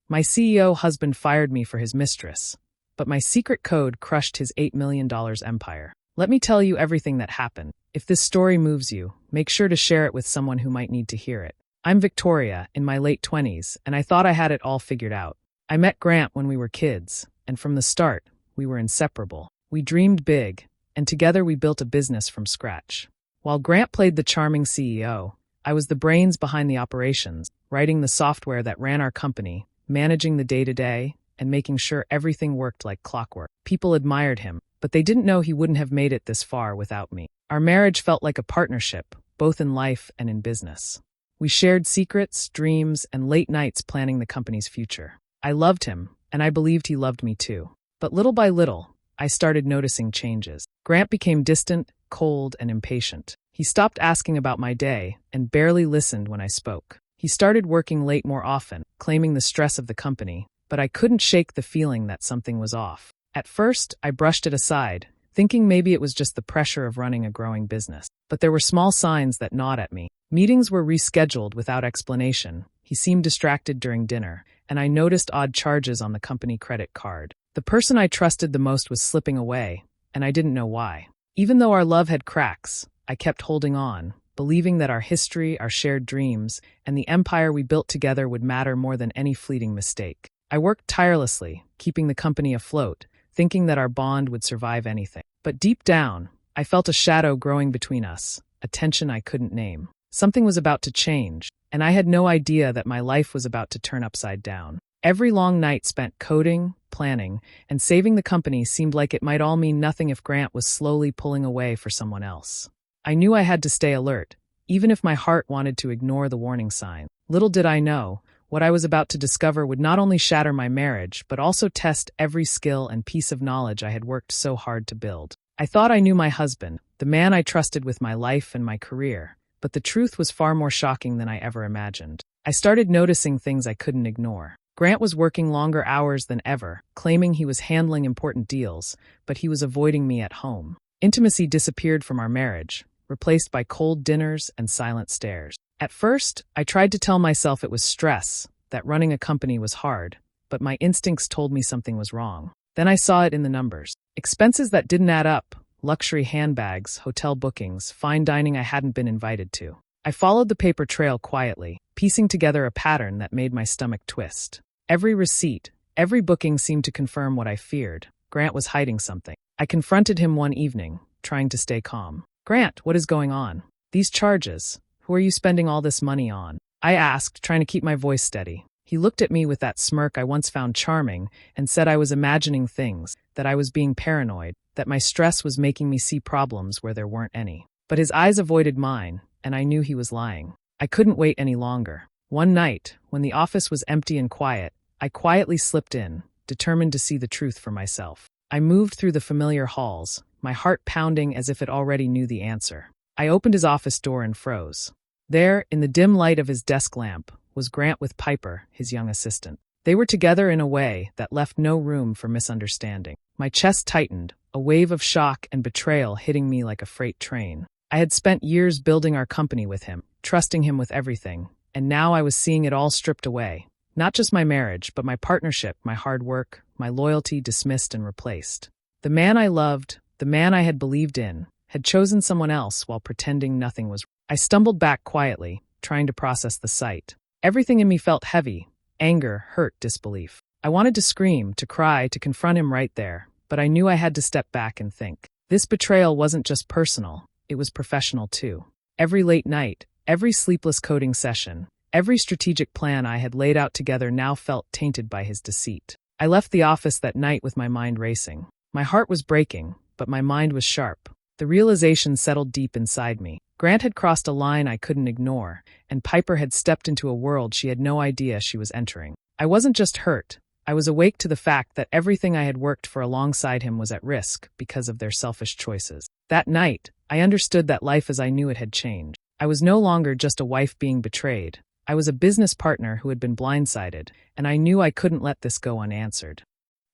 My CEO husband fired me for his mistress, but my secret code crushed his $8 million empire. Let me tell you everything that happened. If this story moves you, make sure to share it with someone who might need to hear it. I'm Victoria, in my late 20s, and I thought I had it all figured out. I met Grant when we were kids, and from the start, we were inseparable. We dreamed big, and together we built a business from scratch. While Grant played the charming CEO, I was the brains behind the operations, writing the software that ran our company, managing the day-to-day, and making sure everything worked like clockwork. People admired him, but they didn't know he wouldn't have made it this far without me. Our marriage felt like a partnership, both in life and in business. We shared secrets, dreams, and late nights planning the company's future. I loved him, and I believed he loved me too. But little by little, I started noticing changes. Grant became distant, cold, and impatient. He stopped asking about my day and barely listened when I spoke. He started working late more often, claiming the stress of the company, but I couldn't shake the feeling that something was off. At first, I brushed it aside, thinking maybe it was just the pressure of running a growing business. But there were small signs that gnawed at me. Meetings were rescheduled without explanation. He seemed distracted during dinner, and I noticed odd charges on the company credit card. The person I trusted the most was slipping away, and I didn't know why. Even though our love had cracks, I kept holding on, believing that our history, our shared dreams, and the empire we built together would matter more than any fleeting mistake. I worked tirelessly, keeping the company afloat, thinking that our bond would survive anything. But deep down, I felt a shadow growing between us, a tension I couldn't name. Something was about to change, and I had no idea that my life was about to turn upside down. Every long night spent coding, planning, and saving the company seemed like it might all mean nothing if Grant was slowly pulling away for someone else. I knew I had to stay alert, even if my heart wanted to ignore the warning sign. Little did I know, what I was about to discover would not only shatter my marriage, but also test every skill and piece of knowledge I had worked so hard to build. I thought I knew my husband, the man I trusted with my life and my career, but the truth was far more shocking than I ever imagined. I started noticing things I couldn't ignore. Grant was working longer hours than ever, claiming he was handling important deals, but he was avoiding me at home. Intimacy disappeared from our marriage, replaced by cold dinners and silent stares. At first, I tried to tell myself it was stress, that running a company was hard, but my instincts told me something was wrong. Then I saw it in the numbers. Expenses that didn't add up, luxury handbags, hotel bookings, fine dining I hadn't been invited to. I followed the paper trail quietly, piecing together a pattern that made my stomach twist. Every receipt, every booking seemed to confirm what I feared. Grant was hiding something. I confronted him one evening, trying to stay calm. "Grant, what is going on? These charges, who are you spending all this money on?" I asked, trying to keep my voice steady. He looked at me with that smirk I once found charming and said I was imagining things, that I was being paranoid, that my stress was making me see problems where there weren't any. But his eyes avoided mine, and I knew he was lying. I couldn't wait any longer. One night, when the office was empty and quiet, I quietly slipped in, determined to see the truth for myself. I moved through the familiar halls, my heart pounding as if it already knew the answer. I opened his office door and froze. There, in the dim light of his desk lamp, was Grant with Piper, his young assistant. They were together in a way that left no room for misunderstanding. My chest tightened, a wave of shock and betrayal hitting me like a freight train. I had spent years building our company with him, trusting him with everything, and now I was seeing it all stripped away. Not just my marriage, but my partnership, my hard work, my loyalty dismissed and replaced. The man I loved, the man I had believed in, had chosen someone else while pretending nothing was. I stumbled back quietly, trying to process the sight. Everything in me felt heavy: anger, hurt, disbelief. I wanted to scream, to cry, to confront him right there, but I knew I had to step back and think. This betrayal wasn't just personal, it was professional too. Every late night, every sleepless coding session, every strategic plan I had laid out together now felt tainted by his deceit. I left the office that night with my mind racing. My heart was breaking, but my mind was sharp. The realization settled deep inside me. Grant had crossed a line I couldn't ignore, and Piper had stepped into a world she had no idea she was entering. I wasn't just hurt. I was awake to the fact that everything I had worked for alongside him was at risk because of their selfish choices. That night, I understood that life as I knew it had changed. I was no longer just a wife being betrayed. I was a business partner who had been blindsided, and I knew I couldn't let this go unanswered.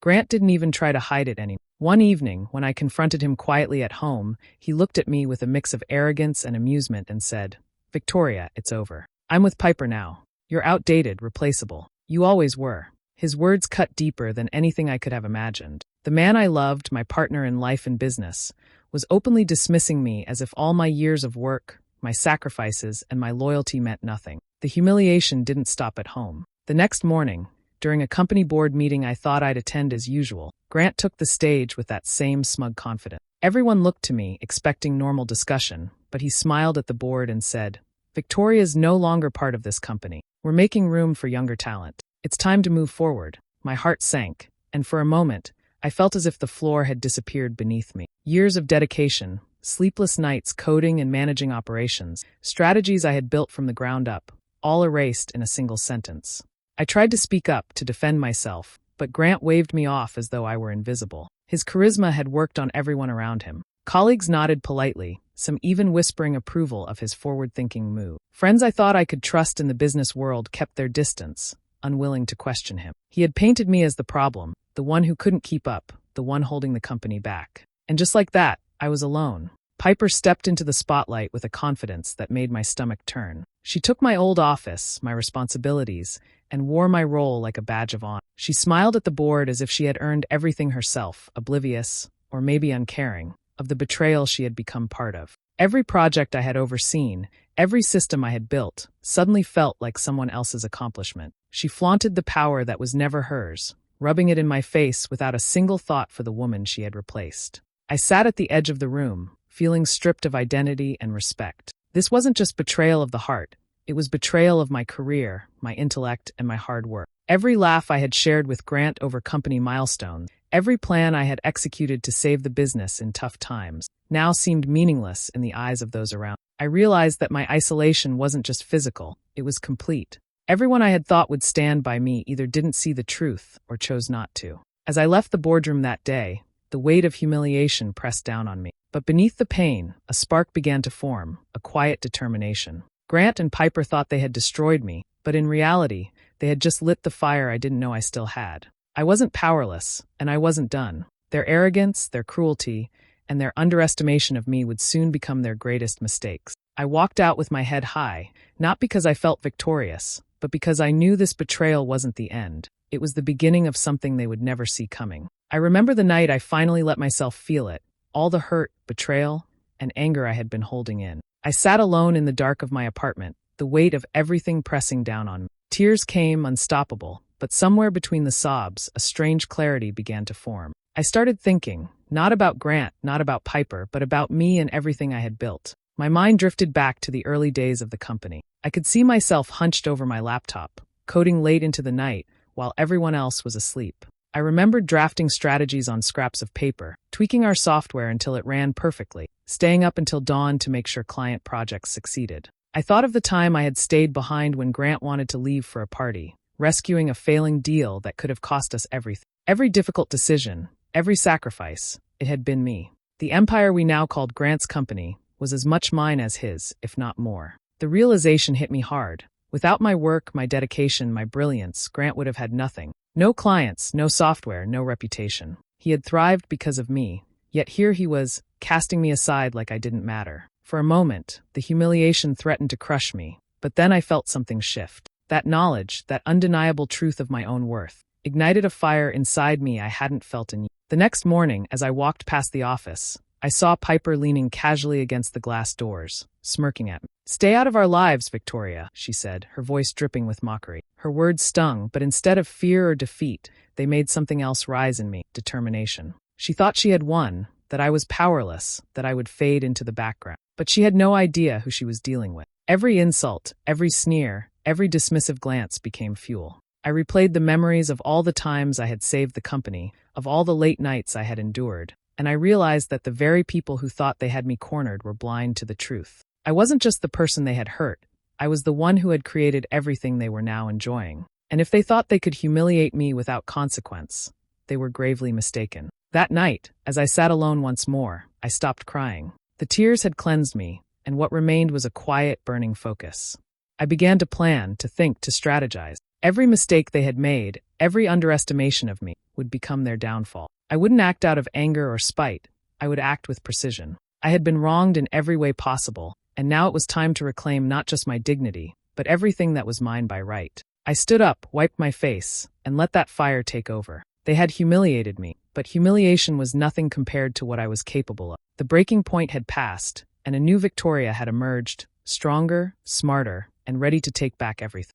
Grant didn't even try to hide it anymore. One evening, when I confronted him quietly at home, he looked at me with a mix of arrogance and amusement and said, "Victoria, it's over. I'm with Piper now. You're outdated, replaceable. You always were." His words cut deeper than anything I could have imagined. The man I loved, my partner in life and business, was openly dismissing me as if all my years of work, my sacrifices, and my loyalty meant nothing. The humiliation didn't stop at home. The next morning, during a company board meeting I thought I'd attend as usual, Grant took the stage with that same smug confidence. Everyone looked to me, expecting normal discussion, but he smiled at the board and said, "Victoria's no longer part of this company. We're making room for younger talent. It's time to move forward." My heart sank, and for a moment, I felt as if the floor had disappeared beneath me. Years of dedication, sleepless nights coding and managing operations, strategies I had built from the ground up, all erased in a single sentence. I tried to speak up, to defend myself, but Grant waved me off as though I were invisible. His charisma had worked on everyone around him. Colleagues nodded politely, some even whispering approval of his forward-thinking move. Friends I thought I could trust in the business world kept their distance, unwilling to question him. He had painted me as the problem, the one who couldn't keep up, the one holding the company back. And just like that, I was alone. Piper stepped into the spotlight with a confidence that made my stomach turn. She took my old office, my responsibilities, and wore my role like a badge of honor. She smiled at the board as if she had earned everything herself, oblivious, or maybe uncaring, of the betrayal she had become part of. Every project I had overseen, every system I had built, suddenly felt like someone else's accomplishment. She flaunted the power that was never hers, rubbing it in my face without a single thought for the woman she had replaced. I sat at the edge of the room, feeling stripped of identity and respect. This wasn't just betrayal of the heart, it was betrayal of my career, my intellect, and my hard work. Every laugh I had shared with Grant over company milestones, every plan I had executed to save the business in tough times, now seemed meaningless in the eyes of those around. I realized that my isolation wasn't just physical, it was complete. Everyone I had thought would stand by me either didn't see the truth or chose not to. As I left the boardroom that day, the weight of humiliation pressed down on me. But beneath the pain, a spark began to form, a quiet determination. Grant and Piper thought they had destroyed me, but in reality, they had just lit the fire I didn't know I still had. I wasn't powerless, and I wasn't done. Their arrogance, their cruelty, and their underestimation of me would soon become their greatest mistakes. I walked out with my head high, not because I felt victorious, but because I knew this betrayal wasn't the end. It was the beginning of something they would never see coming. I remember the night I finally let myself feel it, all the hurt, betrayal, and anger I had been holding in. I sat alone in the dark of my apartment, the weight of everything pressing down on me. Tears came unstoppable, but somewhere between the sobs, a strange clarity began to form. I started thinking, not about Grant, not about Piper, but about me and everything I had built. My mind drifted back to the early days of the company. I could see myself hunched over my laptop, coding late into the night, while everyone else was asleep. I remembered drafting strategies on scraps of paper, tweaking our software until it ran perfectly, staying up until dawn to make sure client projects succeeded. I thought of the time I had stayed behind when Grant wanted to leave for a party, rescuing a failing deal that could have cost us everything. Every difficult decision, every sacrifice, it had been me. The empire we now called Grant's company was as much mine as his, if not more. The realization hit me hard. Without my work, my dedication, my brilliance, Grant would have had nothing. No clients, no software, no reputation. He had thrived because of me, yet here he was, casting me aside like I didn't matter. For a moment, the humiliation threatened to crush me, but then I felt something shift. That knowledge, that undeniable truth of my own worth, ignited a fire inside me I hadn't felt in years. The next morning, as I walked past the office, I saw Piper leaning casually against the glass doors, smirking at me. "Stay out of our lives, Victoria," she said, her voice dripping with mockery. Her words stung, but instead of fear or defeat, they made something else rise in me, determination. She thought she had won, that I was powerless, that I would fade into the background. But she had no idea who she was dealing with. Every insult, every sneer, every dismissive glance became fuel. I replayed the memories of all the times I had saved the company, of all the late nights I had endured, and I realized that the very people who thought they had me cornered were blind to the truth. I wasn't just the person they had hurt, I was the one who had created everything they were now enjoying. And if they thought they could humiliate me without consequence, they were gravely mistaken. That night, as I sat alone once more, I stopped crying. The tears had cleansed me, and what remained was a quiet, burning focus. I began to plan, to think, to strategize. Every mistake they had made, every underestimation of me, would become their downfall. I wouldn't act out of anger or spite, I would act with precision. I had been wronged in every way possible, and now it was time to reclaim not just my dignity, but everything that was mine by right. I stood up, wiped my face, and let that fire take over. They had humiliated me, but humiliation was nothing compared to what I was capable of. The breaking point had passed, and a new Victoria had emerged, stronger, smarter, and ready to take back everything.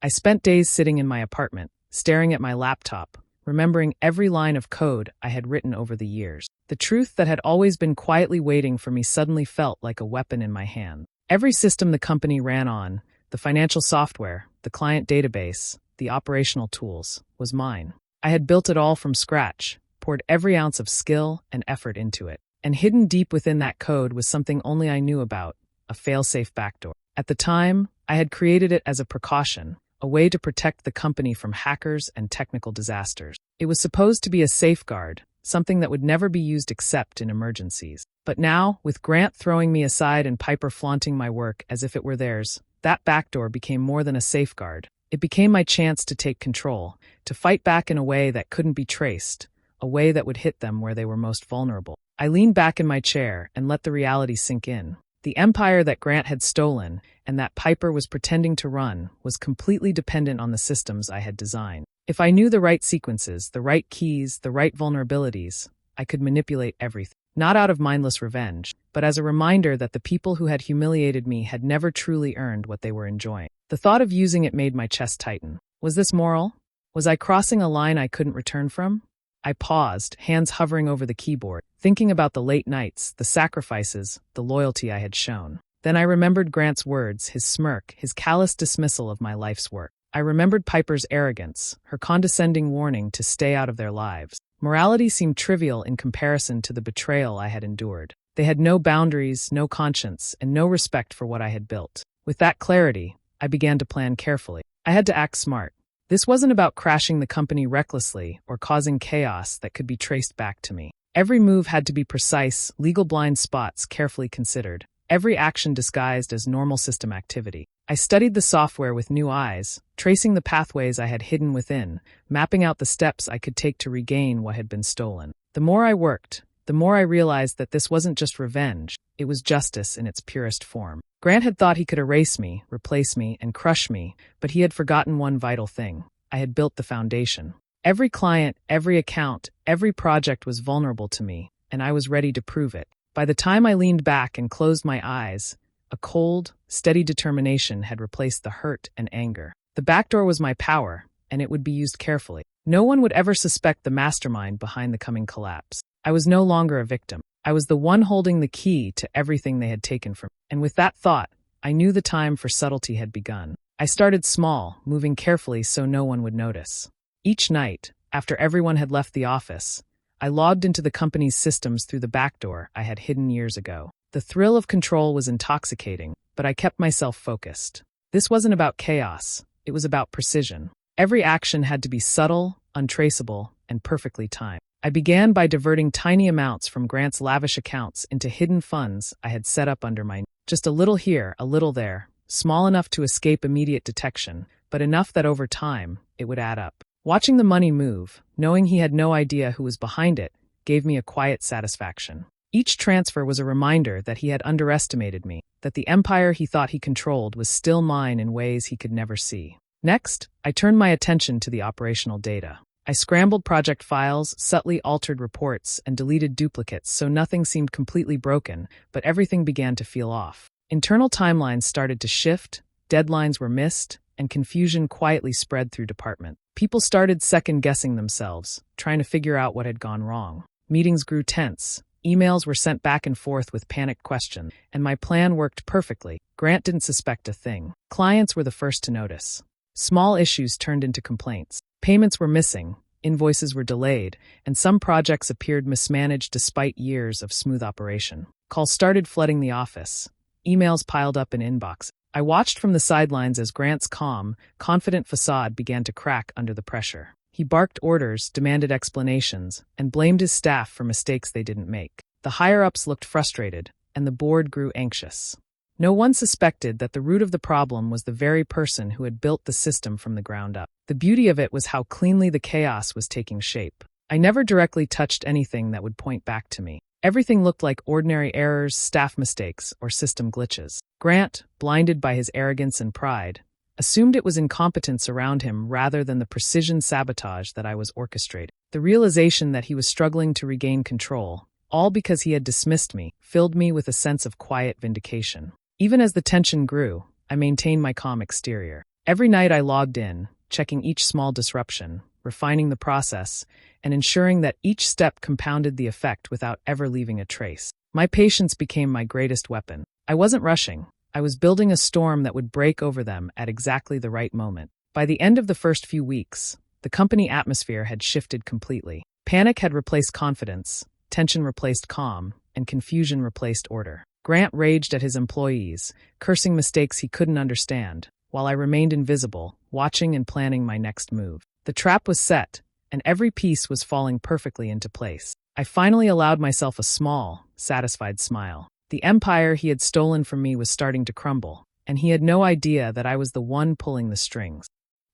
I spent days sitting in my apartment, staring at my laptop, remembering every line of code I had written over the years. The truth that had always been quietly waiting for me suddenly felt like a weapon in my hand. Every system the company ran on, the financial software, the client database, the operational tools, was mine. I had built it all from scratch, poured every ounce of skill and effort into it. And hidden deep within that code was something only I knew about, a fail-safe backdoor. At the time, I had created it as a precaution, a way to protect the company from hackers and technical disasters. It was supposed to be a safeguard, something that would never be used except in emergencies. But now, with Grant throwing me aside and Piper flaunting my work as if it were theirs, that backdoor became more than a safeguard. It became my chance to take control, to fight back in a way that couldn't be traced, a way that would hit them where they were most vulnerable. I leaned back in my chair and let the reality sink in. The empire that Grant had stolen, and that Piper was pretending to run, was completely dependent on the systems I had designed. If I knew the right sequences, the right keys, the right vulnerabilities, I could manipulate everything. Not out of mindless revenge, but as a reminder that the people who had humiliated me had never truly earned what they were enjoying. The thought of using it made my chest tighten. Was this moral? Was I crossing a line I couldn't return from? I paused, hands hovering over the keyboard, thinking about the late nights, the sacrifices, the loyalty I had shown. Then I remembered Grant's words, his smirk, his callous dismissal of my life's work. I remembered Piper's arrogance, her condescending warning to stay out of their lives. Morality seemed trivial in comparison to the betrayal I had endured. They had no boundaries, no conscience, and no respect for what I had built. With that clarity, I began to plan carefully. I had to act smart. This wasn't about crashing the company recklessly or causing chaos that could be traced back to me. Every move had to be precise, legal blind spots carefully considered, every action disguised as normal system activity. I studied the software with new eyes, tracing the pathways I had hidden within, mapping out the steps I could take to regain what had been stolen. The more I worked, the more I realized that this wasn't just revenge, it was justice in its purest form. Grant had thought he could erase me, replace me, and crush me, but he had forgotten one vital thing. I had built the foundation. Every client, every account, every project was vulnerable to me, and I was ready to prove it. By the time I leaned back and closed my eyes, a cold, steady determination had replaced the hurt and anger. The backdoor was my power, and it would be used carefully. No one would ever suspect the mastermind behind the coming collapse. I was no longer a victim. I was the one holding the key to everything they had taken from me. And with that thought, I knew the time for subtlety had begun. I started small, moving carefully so no one would notice. Each night, after everyone had left the office, I logged into the company's systems through the backdoor I had hidden years ago. The thrill of control was intoxicating, but I kept myself focused. This wasn't about chaos, it was about precision. Every action had to be subtle, untraceable, and perfectly timed. I began by diverting tiny amounts from Grant's lavish accounts into hidden funds I had set up under my name. Just a little here, a little there, small enough to escape immediate detection, but enough that over time, it would add up. Watching the money move, knowing he had no idea who was behind it, gave me a quiet satisfaction. Each transfer was a reminder that he had underestimated me, that the empire he thought he controlled was still mine in ways he could never see. Next, I turned my attention to the operational data. I scrambled project files, subtly altered reports, and deleted duplicates so nothing seemed completely broken, but everything began to feel off. Internal timelines started to shift, deadlines were missed, and confusion quietly spread through department. People started second-guessing themselves, trying to figure out what had gone wrong. Meetings grew tense. Emails were sent back and forth with panicked questions, and my plan worked perfectly. Grant didn't suspect a thing. Clients were the first to notice. Small issues turned into complaints. Payments were missing, invoices were delayed, and some projects appeared mismanaged despite years of smooth operation. Calls started flooding the office. Emails piled up in inbox. I watched from the sidelines as Grant's calm, confident facade began to crack under the pressure. He barked orders, demanded explanations, and blamed his staff for mistakes they didn't make. The higher-ups looked frustrated, and the board grew anxious. No one suspected that the root of the problem was the very person who had built the system from the ground up. The beauty of it was how cleanly the chaos was taking shape. I never directly touched anything that would point back to me. Everything looked like ordinary errors, staff mistakes, or system glitches. Grant, blinded by his arrogance and pride, assumed it was incompetence around him rather than the precision sabotage that I was orchestrating. The realization that he was struggling to regain control, all because he had dismissed me, filled me with a sense of quiet vindication. Even as the tension grew, I maintained my calm exterior. Every night I logged in, checking each small disruption, refining the process, and ensuring that each step compounded the effect without ever leaving a trace. My patience became my greatest weapon. I wasn't rushing. I was building a storm that would break over them at exactly the right moment. By the end of the first few weeks, the company atmosphere had shifted completely. Panic had replaced confidence, tension replaced calm, and confusion replaced order. Grant raged at his employees, cursing mistakes he couldn't understand, while I remained invisible, watching and planning my next move. The trap was set, and every piece was falling perfectly into place. I finally allowed myself a small, satisfied smile. The empire he had stolen from me was starting to crumble, and he had no idea that I was the one pulling the strings.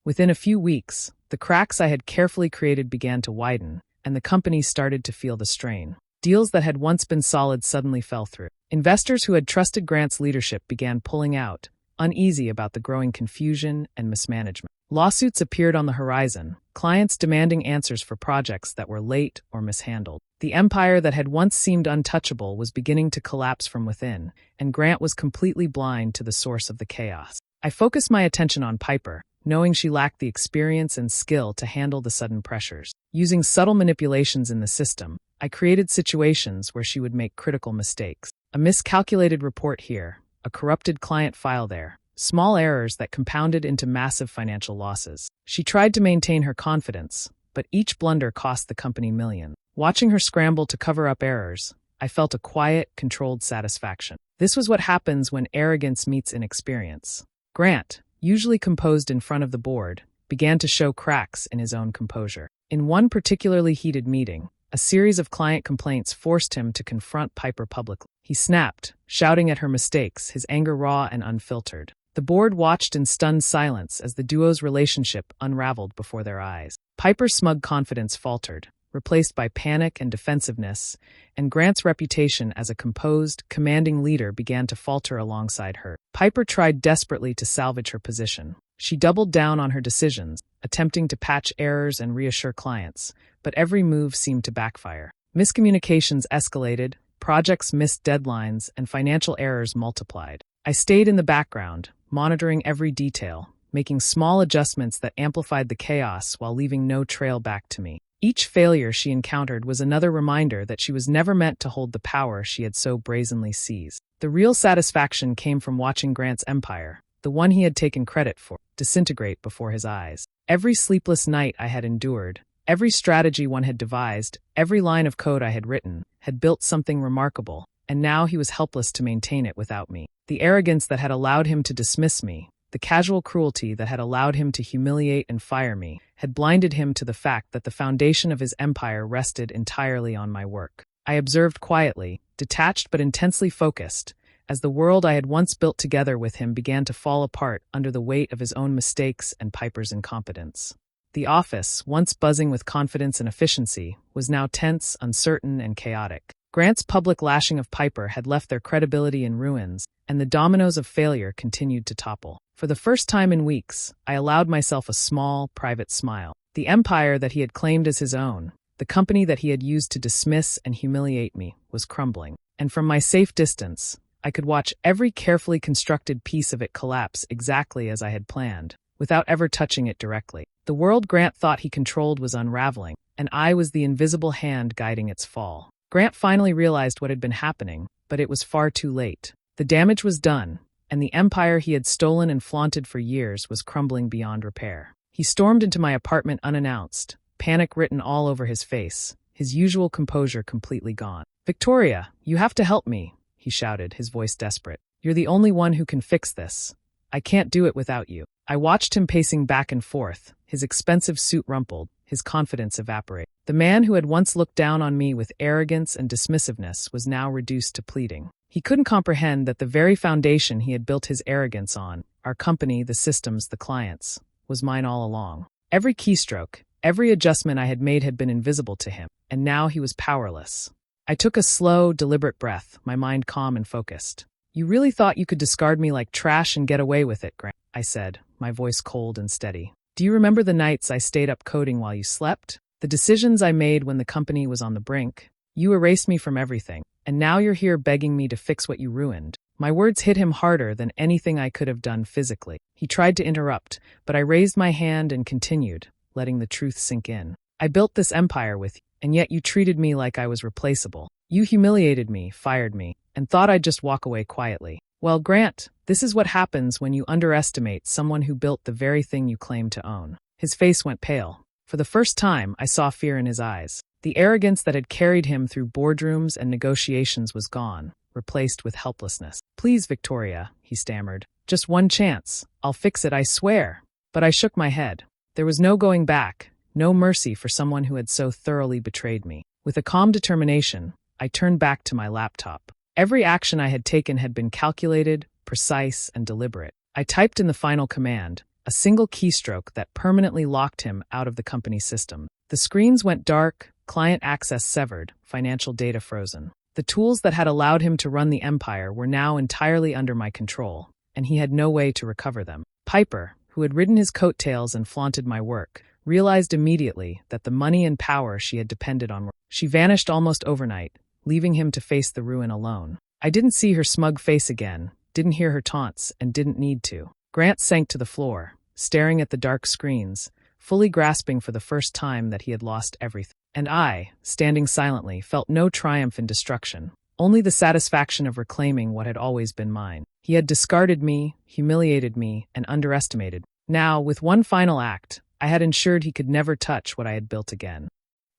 Within a few weeks, the cracks I had carefully created began to widen, and the company started to feel the strain. Deals that had once been solid suddenly fell through. Investors who had trusted Grant's leadership began pulling out, uneasy about the growing confusion and mismanagement. Lawsuits appeared on the horizon, clients demanding answers for projects that were late or mishandled. The empire that had once seemed untouchable was beginning to collapse from within, and Grant was completely blind to the source of the chaos. I focused my attention on Piper, knowing she lacked the experience and skill to handle the sudden pressures. Using subtle manipulations in the system, I created situations where she would make critical mistakes. A miscalculated report here, a corrupted client file there, small errors that compounded into massive financial losses. She tried to maintain her confidence, but each blunder cost the company millions. Watching her scramble to cover up errors, I felt a quiet, controlled satisfaction. This was what happens when arrogance meets inexperience. Grant, usually composed in front of the board, began to show cracks in his own composure. In one particularly heated meeting, a series of client complaints forced him to confront Piper publicly. He snapped, shouting at her mistakes, his anger raw and unfiltered. The board watched in stunned silence as the duo's relationship unraveled before their eyes. Piper's smug confidence faltered, replaced by panic and defensiveness, and Grant's reputation as a composed, commanding leader began to falter alongside her. Piper tried desperately to salvage her position. She doubled down on her decisions, attempting to patch errors and reassure clients, but every move seemed to backfire. Miscommunications escalated, projects missed deadlines, and financial errors multiplied. I stayed in the background, monitoring every detail, making small adjustments that amplified the chaos while leaving no trail back to me. Each failure she encountered was another reminder that she was never meant to hold the power she had so brazenly seized. The real satisfaction came from watching Grant's empire, the one he had taken credit for, disintegrate before his eyes. Every sleepless night I had endured, every strategy one had devised, every line of code I had written, had built something remarkable, and now he was helpless to maintain it without me. The arrogance that had allowed him to dismiss me, the casual cruelty that had allowed him to humiliate and fire me, had blinded him to the fact that the foundation of his empire rested entirely on my work. I observed quietly, detached but intensely focused, as the world I had once built together with him began to fall apart under the weight of his own mistakes and Piper's incompetence. The office, once buzzing with confidence and efficiency, was now tense, uncertain, and chaotic. Grant's public lashing of Piper had left their credibility in ruins, and the dominoes of failure continued to topple. For the first time in weeks, I allowed myself a small, private smile. The empire that he had claimed as his own, the company that he had used to dismiss and humiliate me, was crumbling. And from my safe distance, I could watch every carefully constructed piece of it collapse exactly as I had planned, without ever touching it directly. The world Grant thought he controlled was unraveling, and I was the invisible hand guiding its fall. Grant finally realized what had been happening, but it was far too late. The damage was done, and the empire he had stolen and flaunted for years was crumbling beyond repair. He stormed into my apartment unannounced, panic written all over his face, his usual composure completely gone. "Victoria, you have to help me," he shouted, his voice desperate. "You're the only one who can fix this. I can't do it without you." I watched him pacing back and forth, his expensive suit rumpled, his confidence evaporate. The man who had once looked down on me with arrogance and dismissiveness was now reduced to pleading. He couldn't comprehend that the very foundation he had built his arrogance on, our company, the systems, the clients, was mine all along. Every keystroke, every adjustment I had made had been invisible to him, and now he was powerless. I took a slow, deliberate breath, my mind calm and focused. "You really thought you could discard me like trash and get away with it, Grant?" I said, my voice cold and steady. Do you remember the nights I stayed up coding while you slept? The decisions I made when the company was on the brink? You erased me from everything, and now you're here begging me to fix what you ruined. My words hit him harder than anything I could have done physically. He tried to interrupt, but I raised my hand and continued, letting the truth sink in. I built this empire with you, and yet you treated me like I was replaceable. You humiliated me, fired me, and thought I'd just walk away quietly. Well, Grant, this is what happens when you underestimate someone who built the very thing you claim to own. His face went pale. For the first time, I saw fear in his eyes. The arrogance that had carried him through boardrooms and negotiations was gone, replaced with helplessness. Please, Victoria, he stammered. Just one chance. I'll fix it, I swear. But I shook my head. There was no going back, no mercy for someone who had so thoroughly betrayed me. With a calm determination, I turned back to my laptop. Every action I had taken had been calculated, precise, and deliberate. I typed in the final command, a single keystroke that permanently locked him out of the company system. The screens went dark, client access severed, financial data frozen. The tools that had allowed him to run the empire were now entirely under my control, and he had no way to recover them. Piper, who had ridden his coattails and flaunted my work, realized immediately that the money and power she had depended on. She vanished almost overnight, leaving him to face the ruin alone. I didn't see her smug face again, didn't hear her taunts, and didn't need to. Grant sank to the floor, staring at the dark screens, fully grasping for the first time that he had lost everything. And I, standing silently, felt no triumph in destruction, only the satisfaction of reclaiming what had always been mine. He had discarded me, humiliated me, and underestimated. Now, with one final act, I had ensured he could never touch what I had built again.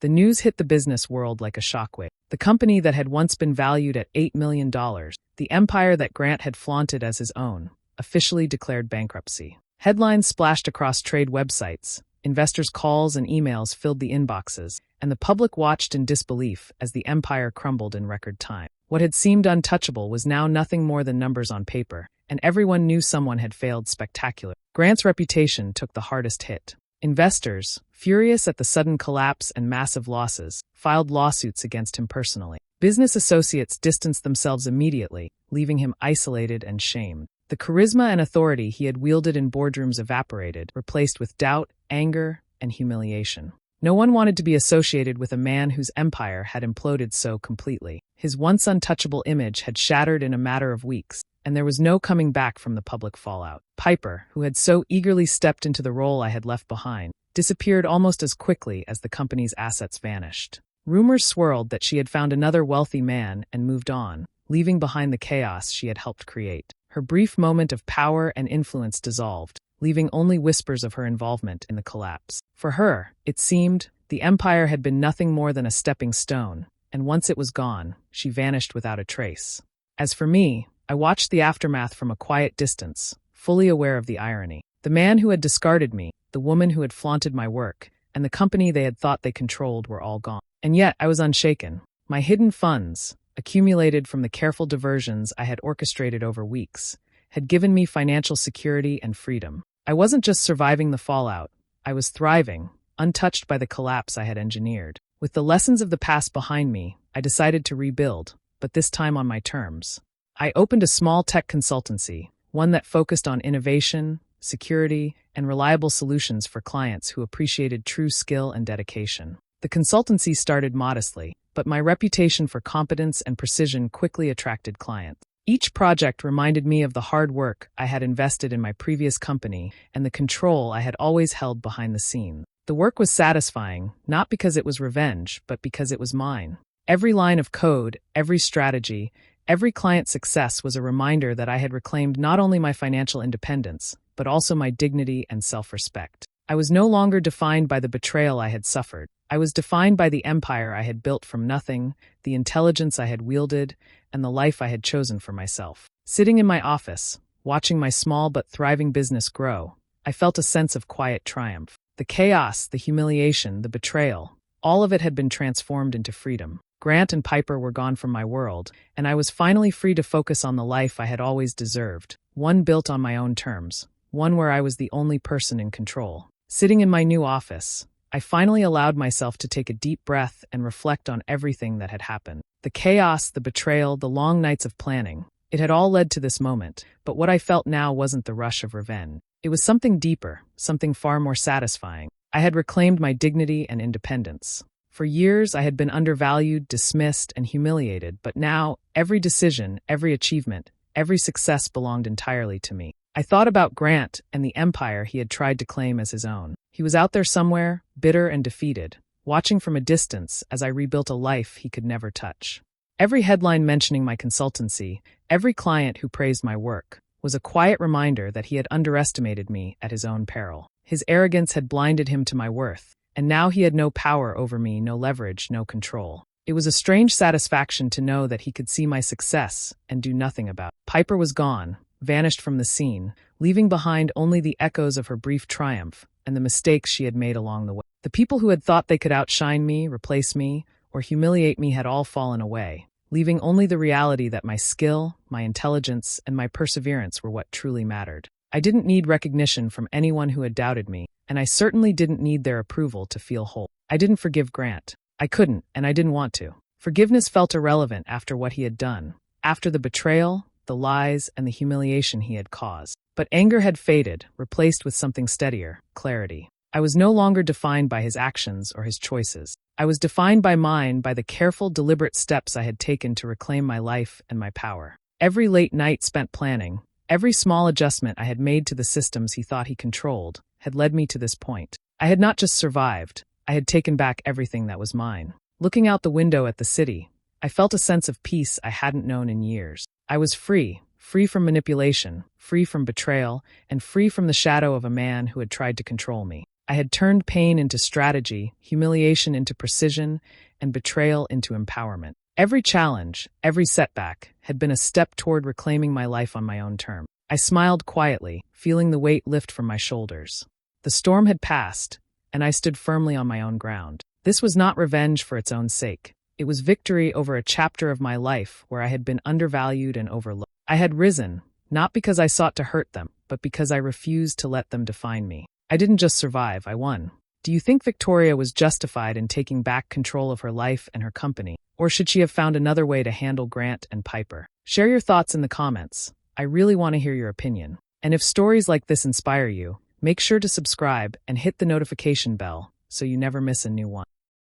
The news hit the business world like a shockwave. The company that had once been valued at $8 million, the empire that Grant had flaunted as his own, officially declared bankruptcy. Headlines splashed across trade websites, investors' calls and emails filled the inboxes, and the public watched in disbelief as the empire crumbled in record time. What had seemed untouchable was now nothing more than numbers on paper, and everyone knew someone had failed spectacularly. Grant's reputation took the hardest hit. Investors, furious at the sudden collapse and massive losses, filed lawsuits against him personally. Business associates distanced themselves immediately, leaving him isolated and shamed. The charisma and authority he had wielded in boardrooms evaporated, replaced with doubt, anger, and humiliation. No one wanted to be associated with a man whose empire had imploded so completely. His once untouchable image had shattered in a matter of weeks, and there was no coming back from the public fallout. Piper, who had so eagerly stepped into the role I had left behind, disappeared almost as quickly as the company's assets vanished. Rumors swirled that she had found another wealthy man and moved on, leaving behind the chaos she had helped create. Her brief moment of power and influence dissolved, leaving only whispers of her involvement in the collapse. For her, it seemed, the empire had been nothing more than a stepping stone, and once it was gone, she vanished without a trace. As for me, I watched the aftermath from a quiet distance, fully aware of the irony. The man who had discarded me, the woman who had flaunted my work, and the company they had thought they controlled were all gone. And yet I was unshaken. My hidden funds, accumulated from the careful diversions I had orchestrated over weeks, had given me financial security and freedom. I wasn't just surviving the fallout, I was thriving, untouched by the collapse I had engineered. With the lessons of the past behind me, I decided to rebuild, but this time on my terms. I opened a small tech consultancy, one that focused on innovation, security, and reliable solutions for clients who appreciated true skill and dedication. The consultancy started modestly, but my reputation for competence and precision quickly attracted clients. Each project reminded me of the hard work I had invested in my previous company and the control I had always held behind the scenes. The work was satisfying, not because it was revenge, but because it was mine. Every line of code, every strategy, every client success was a reminder that I had reclaimed not only my financial independence, but also my dignity and self-respect. I was no longer defined by the betrayal I had suffered. I was defined by the empire I had built from nothing, the intelligence I had wielded, and the life I had chosen for myself. Sitting in my office, watching my small but thriving business grow, I felt a sense of quiet triumph. The chaos, the humiliation, the betrayal, all of it had been transformed into freedom. Grant and Piper were gone from my world, and I was finally free to focus on the life I had always deserved, one built on my own terms, one where I was the only person in control. Sitting in my new office, I finally allowed myself to take a deep breath and reflect on everything that had happened. The chaos, the betrayal, the long nights of planning, It had all led to this moment, but what I felt now wasn't the rush of revenge. It was something deeper, something far more satisfying. I had reclaimed my dignity and independence. For years, I had been undervalued, dismissed, and humiliated, but now, every decision, every achievement, every success belonged entirely to me. I thought about Grant and the empire he had tried to claim as his own. He was out there somewhere, bitter and defeated, watching from a distance as I rebuilt a life he could never touch. Every headline mentioning my consultancy, every client who praised my work, was a quiet reminder that he had underestimated me at his own peril. His arrogance had blinded him to my worth, and now he had no power over me, no leverage, no control. It was a strange satisfaction to know that he could see my success and do nothing about it. Piper was gone, vanished from the scene, leaving behind only the echoes of her brief triumph and the mistakes she had made along the way. The people who had thought they could outshine me, replace me, or humiliate me had all fallen away, leaving only the reality that my skill, my intelligence, and my perseverance were what truly mattered. I didn't need recognition from anyone who had doubted me, and I certainly didn't need their approval to feel whole. I didn't forgive Grant. I couldn't, and I didn't want to. Forgiveness felt irrelevant after what he had done, after the betrayal, the lies, and the humiliation he had caused. But anger had faded, replaced with something steadier, clarity. I was no longer defined by his actions or his choices. I was defined by mine, by the careful, deliberate steps I had taken to reclaim my life and my power. Every late night spent planning, every small adjustment I had made to the systems he thought he controlled, had led me to this point. I had not just survived, I had taken back everything that was mine. Looking out the window at the city, I felt a sense of peace I hadn't known in years. I was free, free from manipulation, free from betrayal, and free from the shadow of a man who had tried to control me. I had turned pain into strategy, humiliation into precision, and betrayal into empowerment. Every challenge, every setback, had been a step toward reclaiming my life on my own terms. I smiled quietly, feeling the weight lift from my shoulders. The storm had passed, and I stood firmly on my own ground. This was not revenge for its own sake. It was victory over a chapter of my life where I had been undervalued and overlooked. I had risen, not because I sought to hurt them, but because I refused to let them define me. I didn't just survive, I won. Do you think Victoria was justified in taking back control of her life and her company? Or should she have found another way to handle Grant and Piper? Share your thoughts in the comments. I really want to hear your opinion. And if stories like this inspire you, make sure to subscribe and hit the notification bell so you never miss a new one.